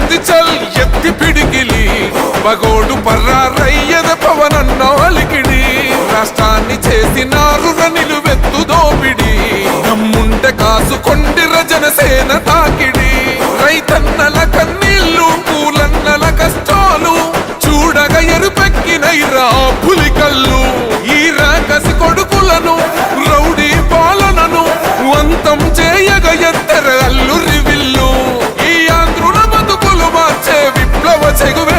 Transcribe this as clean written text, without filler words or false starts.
ఎత్తి చల్ ఎత్తి పిడికిలి మగోడు పర్రారయ్యద పవనన్న అలికిడి రాష్ట్రాన్ని చేసినారు నిలువెత్తు దోపిడి దమ్ముంటే కాసుకొండిర జనసేన తాకిడి రైతన్నల కన్నీళ్లు పూలన్నల కష్టాలు చూడగ ఎరుపెక్కినైరా పులికల్లు ఈ రాకసి కొడుకులను రౌడీ పాలనను అంతం చేయగ ఎత్తర అల్లు రివిల్లు ఈ ఆంధ్రుల బతుకులు మార్చే విప్లవ చెగువే